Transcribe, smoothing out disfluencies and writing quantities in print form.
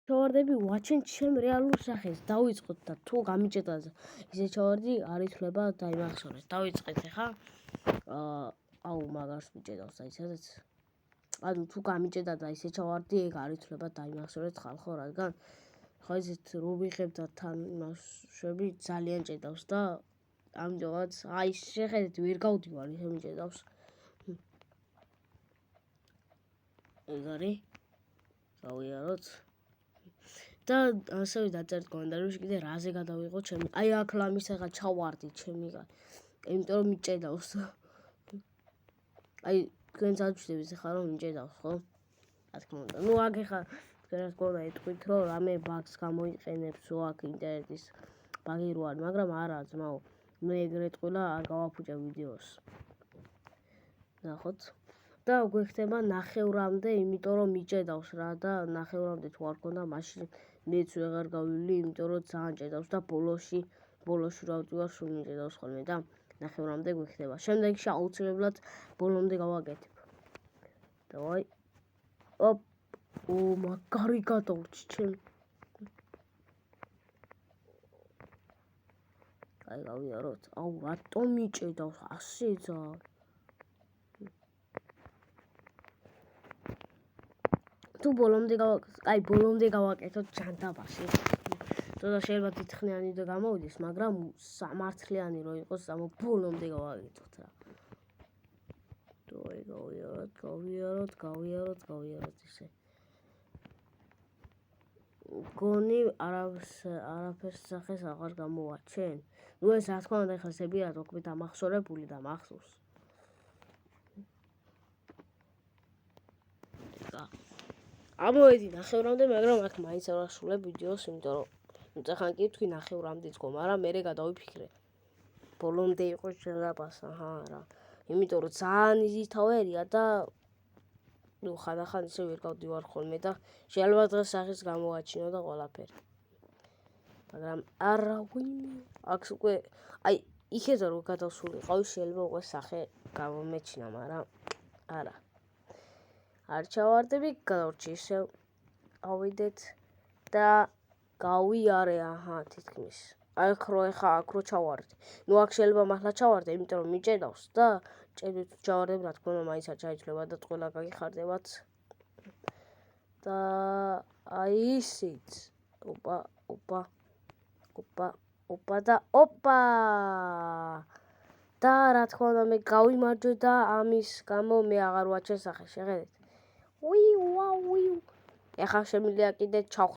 ჩავარდები ვაჩენ ჩემ რეალურ სახეს. დავიწყოთ და თუ გამიჭედა ისე ჩავარდი არ ითვლება დაიმახსოვრეთ. დავიწყეთ ახლა. აუ მაგარს მიჭედავს აი სადაც. ანუ თუ გამიჭედა და ისე ჩავარდი ეგ არ ითვლება დაიმახსოვრეთ ხალხო, რადგან ხო ისეთ რო ვიღებ და თან იმასები ძალიან ჭედავს და ამიტომაც აი შეხედეთ ვერ გავდივარ ისე მიჭედავს. ეგ არის. გავიაროთ. და ასევე დაწერთ კომენტარებში კიდე რაზე გადავიღო ჩემი. აი აქ ლამის ახლა ჩავარდი ჩემი. იმიტომ რომ მიჭედავს. აი თქვენც აჩვენებს ახლა რომ მიჭედავს, ხო? რა თქმა უნდა. ნუ აქ ახლა თქვენს გონდა იტყვით რომ რამე ბაგს გამოიყენებს ო აქ ინტერნეტის ბაგი რო არის, მაგრამ არა ძმაო. მე ეგრეთ ყველა არ გავაფუჭებ ვიდეოს. ნახოთ. და გვეხდება ნახევრამდე, იმიტომ რომ მიჭედავს რა და ნახევრამდე თუ არ ქონდა მაშინ მეც ვეღარ გავივლი, იმიტომ რომ ძალიან ჭედავს და ბოლოში რა ვტივარ სულ მიჭედავს ხოლმე და ნახევრამდე გვეხდება. შემდეგში აუცილებლად ბოლომდე გავაკეთებ. დავაი. ოპ. ო მაგარი გადავრჩი ჩემი. აი გავიაროთ. აუ რატომ მიჭედავს ასე ძა? თუ ბოლომდე გავაკეთოთ ჯანდაბაში. ცოტა შეიძლება დიდხნიანი და გამოვიდეს, მაგრამ სამართლიანი რო იყოს, ამო ბოლომდე გავაკეთოთ რა. დავაი გავიაროთ ისე. გონი არაფერს სახეს აღარ გამოვაჩენ. ნუ ეს რა თქმა უნდა ახლა ზებია თქმით ამახსოვრებული და მახსოვს. ამოვედი ნახევრამდე, მაგრამ აქ მაინც არ ვასრულებ ვიდეოს, იმიტომ რომ უწახან კი თქვი ნახევრამდე წგო, მაგრამ მე გადავიფიქრე. ბოლომდე იყოს ჯანდაბას, აჰა რა. იმიტომ რომ ძალიან იზითავერია და ნუ ხანდახან ისე ვერ გავდივარ ხოლმე და შეიძლება დღეს სახის გამოვაჩინო და ყველაფერი. მაგრამ არა ვინმე. აქ უკვე აი იქედა რომ გადავსულიყავი, შეიძლება უკვე სახე გამომეჩინა, მაგრამ არა. არ ჩავარდები, გადავრჩი ისევ ავიდეთ და გავიარე, აჰა თითქმის. აქ რო ჩავარდი. ნუ აქ შეიძლება მართლა ჩავარდე, იმიტომ რომ მიჭედავს და ჭედით ჩავარდებ, რა თქმა უნდა, მაინც არ ჩაითვლება და ყველა გაგიხარდებათ. და აი ისიც. ოპა. და რა თქმა უნდა მე გავიმარჯვე და ამის გამო მე აღარ ვაჩენ სახე, შეხედეთ. ეხლა შემიძლია კიდე